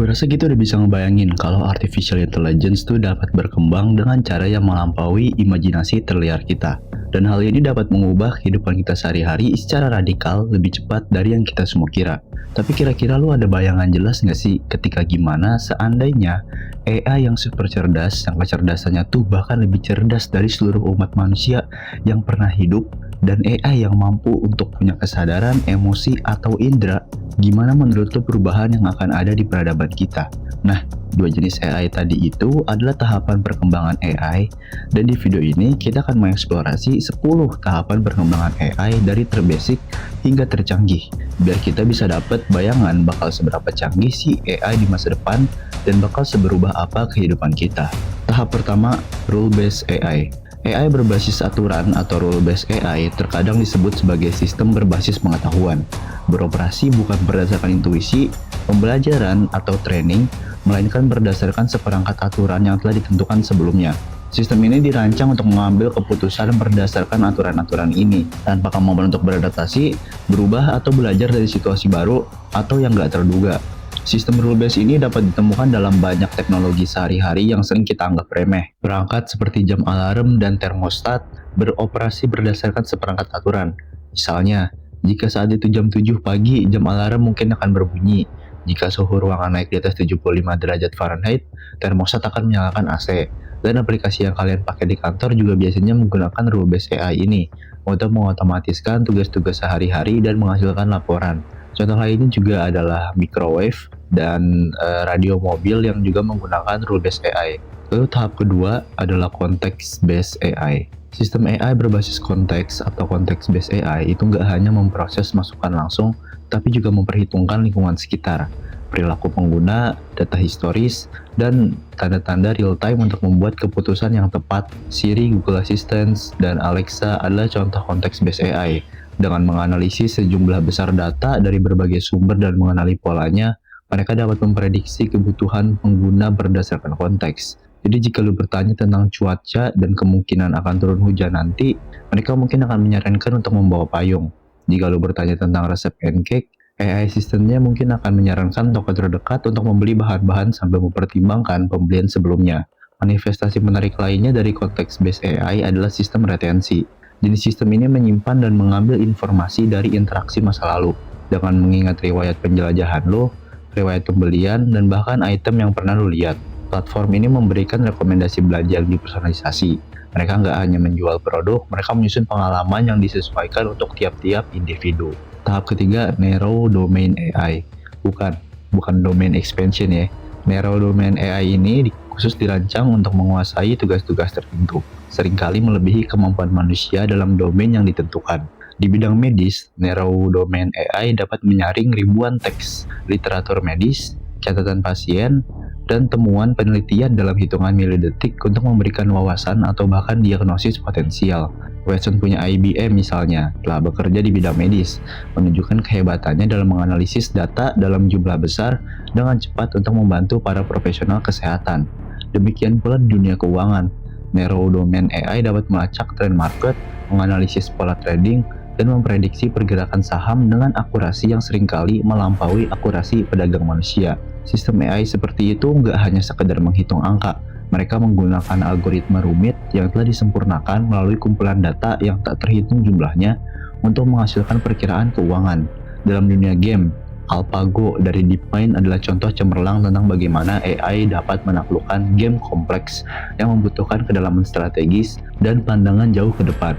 Gue rasa kita udah bisa ngebayangin kalau artificial intelligence tuh dapat berkembang dengan cara yang melampaui imajinasi terliar kita. Dan hal ini dapat mengubah kehidupan kita sehari-hari secara radikal lebih cepat dari yang kita semua kira. Tapi kira-kira lu ada bayangan jelas nggak sih ketika gimana seandainya AI yang super cerdas, yang kecerdasannya tuh bahkan lebih cerdas dari seluruh umat manusia yang pernah hidup, dan AI yang mampu untuk punya kesadaran, emosi, atau indera, gimana menurut lo perubahan yang akan ada di peradaban kita? Nah, dua jenis AI tadi itu adalah tahapan perkembangan AI, dan di video ini kita akan mengeksplorasi 10 tahapan perkembangan AI dari terbasic hingga tercanggih, biar kita bisa dapat bayangan bakal seberapa canggih sih AI di masa depan dan bakal seberubah apa kehidupan kita. Tahap pertama, rule-based AI. AI berbasis aturan atau rule-based AI terkadang disebut sebagai sistem berbasis pengetahuan, beroperasi bukan berdasarkan intuisi, pembelajaran, atau training, melainkan berdasarkan seperangkat aturan yang telah ditentukan sebelumnya. Sistem ini dirancang untuk mengambil keputusan berdasarkan aturan-aturan ini, tanpa kemampuan untuk beradaptasi, berubah, atau belajar dari situasi baru atau yang nggak terduga. Sistem rule-based ini dapat ditemukan dalam banyak teknologi sehari-hari yang sering kita anggap remeh. Perangkat seperti jam alarm dan termostat beroperasi berdasarkan seperangkat aturan. Misalnya, jika saat itu jam 7 pagi, jam alarm mungkin akan berbunyi. Jika suhu ruangan naik di atas 75 derajat Fahrenheit, termostat akan menyalakan AC. Dan aplikasi yang kalian pakai di kantor juga biasanya menggunakan rule-based AI ini untuk mengotomatiskan tugas-tugas sehari-hari dan menghasilkan laporan. Contoh lainnya juga adalah microwave dan radio mobil yang juga menggunakan rule-based AI. Lalu tahap kedua adalah context-based AI. Sistem AI berbasis konteks atau context-based AI itu nggak hanya memproses masukan langsung, tapi juga memperhitungkan lingkungan sekitar, perilaku pengguna, data historis, dan tanda-tanda real-time untuk membuat keputusan yang tepat. Siri, Google Assistant, dan Alexa adalah contoh context-based AI. Dengan menganalisis sejumlah besar data dari berbagai sumber dan mengenali polanya, mereka dapat memprediksi kebutuhan pengguna berdasarkan konteks. Jadi jika lu bertanya tentang cuaca dan kemungkinan akan turun hujan nanti, mereka mungkin akan menyarankan untuk membawa payung. Jika lu bertanya tentang resep pancake, AI asistennya mungkin akan menyarankan toko terdekat untuk membeli bahan-bahan sambil mempertimbangkan pembelian sebelumnya. Manifestasi menarik lainnya dari context-based AI adalah sistem retensi. Jenis sistem ini menyimpan dan mengambil informasi dari interaksi masa lalu dengan mengingat riwayat penjelajahan lo, riwayat pembelian, dan bahkan item yang pernah lo lihat. Platform ini memberikan rekomendasi belanja yang dipersonalisasi. Mereka nggak hanya menjual produk, mereka menyusun pengalaman yang disesuaikan untuk tiap-tiap individu. Tahap ketiga, narrow domain AI. Bukan domain expansion ya. Narrow domain AI ini khusus dirancang untuk menguasai tugas-tugas tertentu, seringkali melebihi kemampuan manusia dalam domain yang ditentukan. Di bidang medis, narrow domain AI dapat menyaring ribuan teks, literatur medis, catatan pasien, dan temuan penelitian dalam hitungan milidetik untuk memberikan wawasan atau bahkan diagnosis potensial. Watson punya IBM misalnya, telah bekerja di bidang medis, menunjukkan kehebatannya dalam menganalisis data dalam jumlah besar dengan cepat untuk membantu para profesional kesehatan. Demikian pula di dunia keuangan, narrow domain AI dapat melacak tren market, menganalisis pola trading, dan memprediksi pergerakan saham dengan akurasi yang seringkali melampaui akurasi pedagang manusia. Sistem AI seperti itu nggak hanya sekedar menghitung angka, mereka menggunakan algoritma rumit yang telah disempurnakan melalui kumpulan data yang tak terhitung jumlahnya untuk menghasilkan perkiraan keuangan. Dalam dunia game, AlphaGo dari DeepMind adalah contoh cemerlang tentang bagaimana AI dapat menaklukkan game kompleks yang membutuhkan kedalaman strategis dan pandangan jauh ke depan.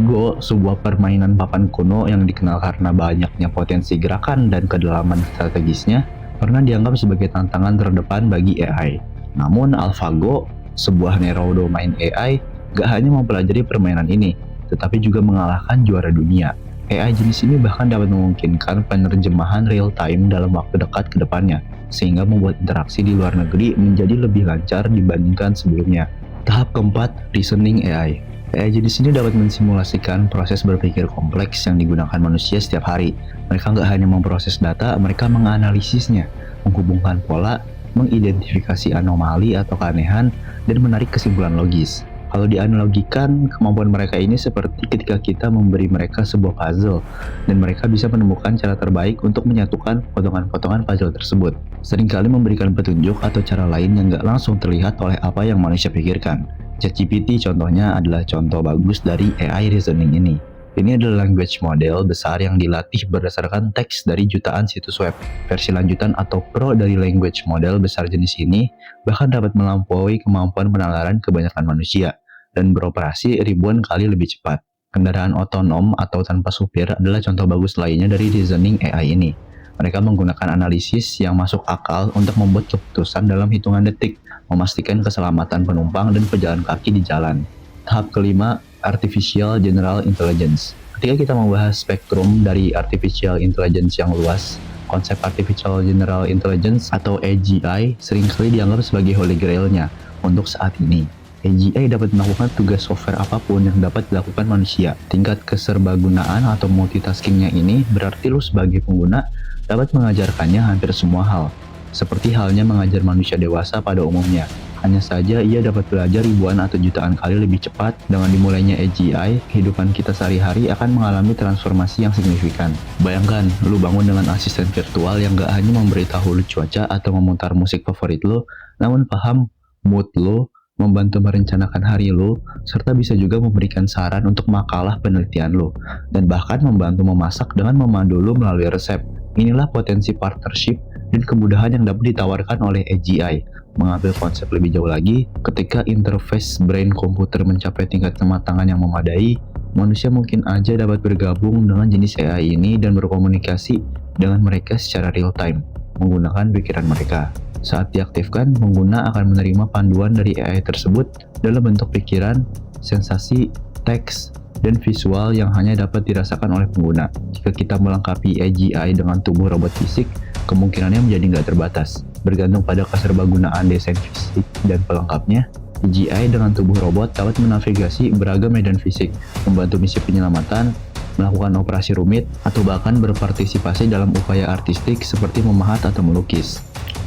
Go, sebuah permainan papan kuno yang dikenal karena banyaknya potensi gerakan dan kedalaman strategisnya, pernah dianggap sebagai tantangan terdepan bagi AI. Namun AlphaGo, sebuah narrow domain AI, gak hanya mempelajari permainan ini, tetapi juga mengalahkan juara dunia. AI jenis ini bahkan dapat memungkinkan penerjemahan real-time dalam waktu dekat ke depannya, sehingga membuat interaksi di luar negeri menjadi lebih lancar dibandingkan sebelumnya. Tahap keempat, reasoning AI. AI jenis ini dapat mensimulasikan proses berpikir kompleks yang digunakan manusia setiap hari. Mereka nggak hanya memproses data, mereka menganalisisnya, menghubungkan pola, mengidentifikasi anomali atau keanehan, dan menarik kesimpulan logis. Kalau dianalogikan, kemampuan mereka ini seperti ketika kita memberi mereka sebuah puzzle, dan mereka bisa menemukan cara terbaik untuk menyatukan potongan-potongan puzzle tersebut. Seringkali memberikan petunjuk atau cara lain yang nggak langsung terlihat oleh apa yang manusia pikirkan. ChatGPT contohnya adalah contoh bagus dari AI reasoning ini. Ini adalah language model besar yang dilatih berdasarkan teks dari jutaan situs web. Versi lanjutan atau Pro dari language model besar jenis ini bahkan dapat melampaui kemampuan penalaran kebanyakan manusia dan beroperasi ribuan kali lebih cepat. Kendaraan otonom atau tanpa supir adalah contoh bagus lainnya dari reasoning AI ini. Mereka menggunakan analisis yang masuk akal untuk membuat keputusan dalam hitungan detik, memastikan keselamatan penumpang dan pejalan kaki di jalan. Tahap kelima, Artificial General Intelligence. Ketika kita membahas spektrum dari Artificial Intelligence yang luas, konsep Artificial General Intelligence atau AGI seringkali dianggap sebagai holy grail-nya untuk saat ini. AGI dapat melakukan tugas software apapun yang dapat dilakukan manusia. Tingkat keserbagunaan atau multitaskingnya ini berarti lu sebagai pengguna dapat mengajarkannya hampir semua hal, seperti halnya mengajar manusia dewasa pada umumnya. Hanya saja ia dapat belajar ribuan atau jutaan kali lebih cepat. Dengan dimulainya AGI, kehidupan kita sehari-hari akan mengalami transformasi yang signifikan. Bayangkan, lu bangun dengan asisten virtual yang gak hanya memberitahu lu cuaca atau memutar musik favorit lu, namun paham mood lu, membantu merencanakan hari lu, serta bisa juga memberikan saran untuk makalah penelitian lu, dan bahkan membantu memasak dengan memandu lu melalui resep. Inilah potensi partnership dan kemudahan yang dapat ditawarkan oleh AGI. Mengambil konsep lebih jauh lagi, ketika interface brain komputer mencapai tingkat kematangan yang memadai, manusia mungkin aja dapat bergabung dengan jenis AI ini dan berkomunikasi dengan mereka secara real time, menggunakan pikiran mereka. Saat diaktifkan, pengguna akan menerima panduan dari AI tersebut dalam bentuk pikiran, sensasi, teks, dan visual yang hanya dapat dirasakan oleh pengguna. Jika kita melengkapi AGI dengan tubuh robot fisik, kemungkinannya menjadi nggak terbatas. Bergantung pada keserbagunaan desain fisik dan pelengkapnya, AGI dengan tubuh robot dapat menavigasi beragam medan fisik, membantu misi penyelamatan, melakukan operasi rumit, atau bahkan berpartisipasi dalam upaya artistik seperti memahat atau melukis.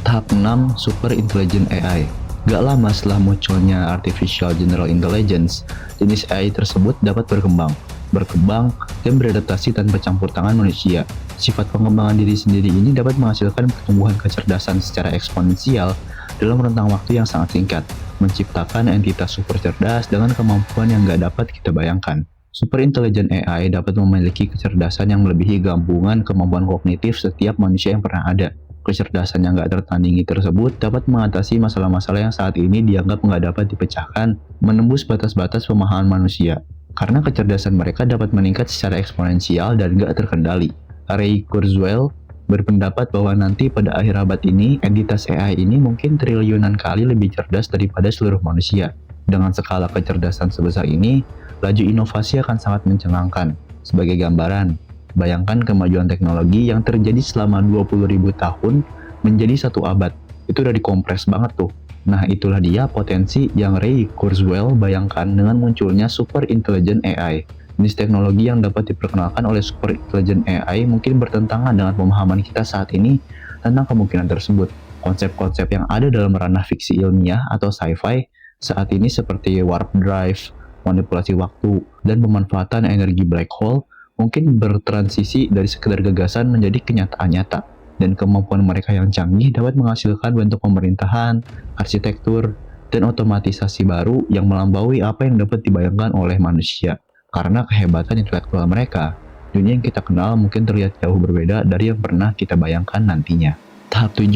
Tahap 6, Super Intelligent AI. Gak lama setelah munculnya Artificial General Intelligence, jenis AI tersebut dapat berkembang, dan beradaptasi tanpa campur tangan manusia. Sifat pengembangan diri sendiri ini dapat menghasilkan pertumbuhan kecerdasan secara eksponensial dalam rentang waktu yang sangat singkat, menciptakan entitas super cerdas dengan kemampuan yang gak dapat kita bayangkan. Super Intelligent AI dapat memiliki kecerdasan yang melebihi gabungan kemampuan kognitif setiap manusia yang pernah ada. Kecerdasan yang gak tertandingi tersebut dapat mengatasi masalah-masalah yang saat ini dianggap nggak dapat dipecahkan, menembus batas-batas pemahaman manusia. Karena kecerdasan mereka dapat meningkat secara eksponensial dan gak terkendali. Ray Kurzweil berpendapat bahwa nanti pada akhir abad ini, entitas AI ini mungkin triliunan kali lebih cerdas daripada seluruh manusia. Dengan skala kecerdasan sebesar ini, laju inovasi akan sangat mencengangkan. Sebagai gambaran, bayangkan kemajuan teknologi yang terjadi selama 20.000 tahun menjadi satu abad. Itu udah dikompres banget tuh. Nah, itulah dia potensi yang Ray Kurzweil bayangkan dengan munculnya Super Intelligent AI. Jenis teknologi yang dapat diperkenalkan oleh Super Intelligent AI mungkin bertentangan dengan pemahaman kita saat ini tentang kemungkinan tersebut. Konsep-konsep yang ada dalam ranah fiksi ilmiah atau sci-fi saat ini seperti warp drive, manipulasi waktu, dan pemanfaatan energi black hole mungkin bertransisi dari sekedar gagasan menjadi kenyataan nyata, dan kemampuan mereka yang canggih dapat menghasilkan bentuk pemerintahan, arsitektur, dan otomatisasi baru yang melampaui apa yang dapat dibayangkan oleh manusia. Karena kehebatan intelektual mereka, dunia yang kita kenal mungkin terlihat jauh berbeda dari yang pernah kita bayangkan nantinya. Tahap 7,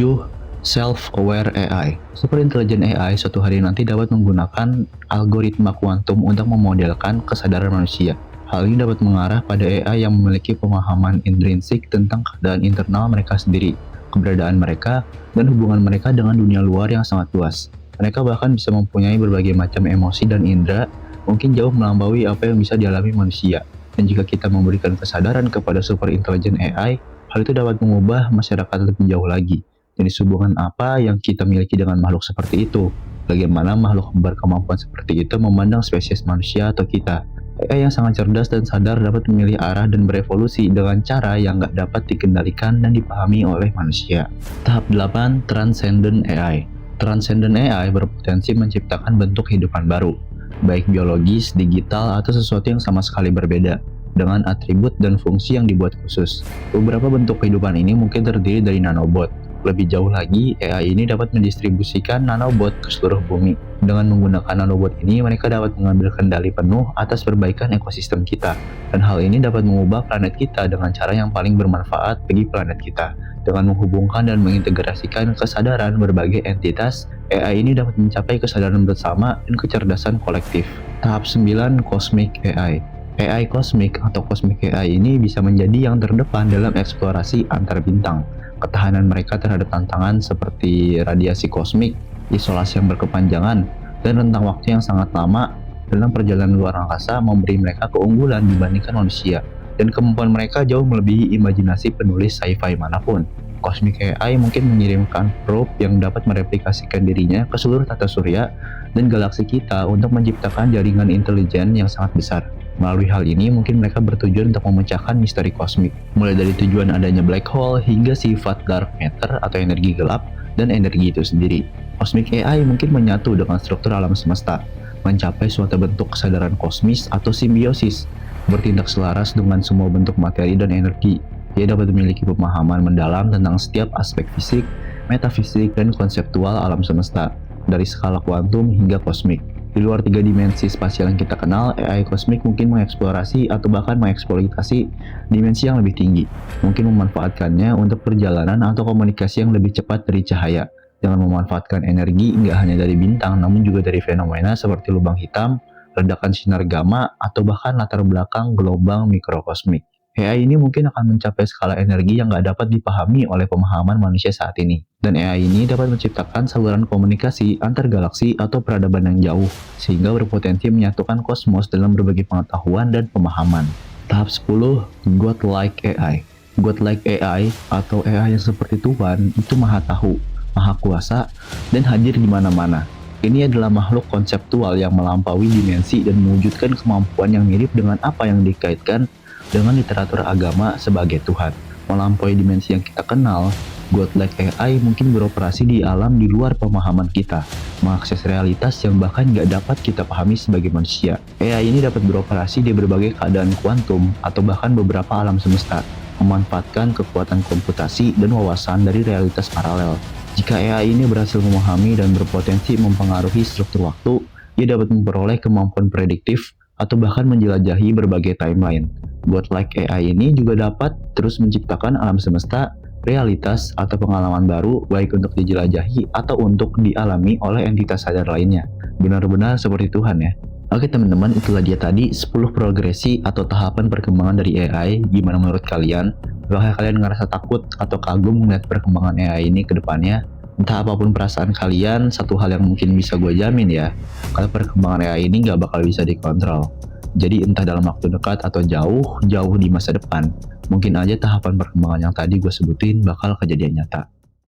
Self-Aware AI. Super Intelligent AI suatu hari nanti dapat menggunakan algoritma kuantum untuk memodelkan kesadaran manusia. Hal ini dapat mengarah pada AI yang memiliki pemahaman intrinsik tentang keadaan internal mereka sendiri, keberadaan mereka, dan hubungan mereka dengan dunia luar yang sangat luas. Mereka bahkan bisa mempunyai berbagai macam emosi dan indera, mungkin jauh melampaui apa yang bisa dialami manusia. Dan jika kita memberikan kesadaran kepada Super Intelligent AI, hal itu dapat mengubah masyarakat lebih jauh lagi. Jenis hubungan apa yang kita miliki dengan makhluk seperti itu? Bagaimana makhluk berkemampuan seperti itu memandang spesies manusia atau kita? AI yang sangat cerdas dan sadar dapat memilih arah dan berevolusi dengan cara yang nggak dapat dikendalikan dan dipahami oleh manusia. Tahap 8, Transcendent AI. Transcendent AI berpotensi menciptakan bentuk kehidupan baru. baik biologis, digital, atau sesuatu yang sama sekali berbeda, dengan atribut dan fungsi yang dibuat khusus. Beberapa bentuk kehidupan ini mungkin terdiri dari nanobot. Lebih jauh lagi, AI ini dapat mendistribusikan nanobot ke seluruh bumi. Dengan menggunakan nanobot ini, mereka dapat mengambil kendali penuh atas perbaikan ekosistem kita. Dan hal ini dapat mengubah planet kita dengan cara yang paling bermanfaat bagi planet kita. Dengan menghubungkan dan mengintegrasikan kesadaran berbagai entitas, AI ini dapat mencapai kesadaran bersama dan kecerdasan kolektif. Tahap 9, Cosmic AI. AI kosmik atau Cosmic AI ini bisa menjadi yang terdepan dalam eksplorasi antar bintang. Ketahanan mereka terhadap tantangan seperti radiasi kosmik, isolasi yang berkepanjangan, dan rentang waktu yang sangat lama dalam perjalanan luar angkasa memberi mereka keunggulan dibandingkan manusia, dan kemampuan mereka jauh melebihi imajinasi penulis sci-fi manapun. Cosmic AI mungkin mengirimkan probe yang dapat mereplikasikan dirinya ke seluruh tata surya dan galaksi kita untuk menciptakan jaringan intelijen yang sangat besar. Melalui hal ini, mungkin mereka bertujuan untuk memecahkan misteri kosmik, mulai dari tujuan adanya black hole hingga sifat dark matter atau energi gelap dan energi itu sendiri. Cosmic AI mungkin menyatu dengan struktur alam semesta, mencapai suatu bentuk kesadaran kosmis atau simbiosis, bertindak selaras dengan semua bentuk materi dan energi. Ia dapat memiliki pemahaman mendalam tentang setiap aspek fisik, metafisik, dan konseptual alam semesta, dari skala kuantum hingga kosmik. Di luar 3 dimensi spasial yang kita kenal, AI kosmik mungkin mengeksplorasi atau bahkan mengeksploitasi dimensi yang lebih tinggi. Mungkin memanfaatkannya untuk perjalanan atau komunikasi yang lebih cepat dari cahaya, dengan memanfaatkan energi nggak hanya dari bintang, namun juga dari fenomena seperti lubang hitam, ledakan sinar gamma, atau bahkan latar belakang gelombang mikrokosmik. AI ini mungkin akan mencapai skala energi yang nggak dapat dipahami oleh pemahaman manusia saat ini. Dan AI ini dapat menciptakan saluran komunikasi antar galaksi atau peradaban yang jauh, sehingga berpotensi menyatukan kosmos dalam berbagai pengetahuan dan pemahaman. Tahap 10, Godlike AI. Godlike AI atau AI yang seperti Tuhan itu maha tahu, maha kuasa, dan hadir di mana-mana. Ini adalah makhluk konseptual yang melampaui dimensi dan mewujudkan kemampuan yang mirip dengan apa yang dikaitkan dengan literatur agama sebagai Tuhan. Melampaui dimensi yang kita kenal, Godlike AI mungkin beroperasi di alam di luar pemahaman kita, mengakses realitas yang bahkan nggak dapat kita pahami sebagai manusia. AI ini dapat beroperasi di berbagai keadaan kuantum atau bahkan beberapa alam semesta, memanfaatkan kekuatan komputasi dan wawasan dari realitas paralel. Jika AI ini berhasil memahami dan berpotensi mempengaruhi struktur waktu, ia dapat memperoleh kemampuan prediktif atau bahkan menjelajahi berbagai timeline. Godlike AI ini juga dapat terus menciptakan alam semesta, realitas, atau pengalaman baru baik untuk dijelajahi atau untuk dialami oleh entitas sadar lainnya. Benar-benar seperti Tuhan ya. Oke teman-teman, itulah dia tadi 10 progresi atau tahapan perkembangan dari AI. Gimana menurut kalian? Apakah kalian ngerasa takut atau kagum melihat perkembangan AI ini ke depannya? Entah apapun perasaan kalian, satu hal yang mungkin bisa gue jamin ya, kalau perkembangan AI ini nggak bakal bisa dikontrol. Jadi entah dalam waktu dekat atau jauh di masa depan, mungkin aja tahapan perkembangan yang tadi gue sebutin bakal kejadian nyata.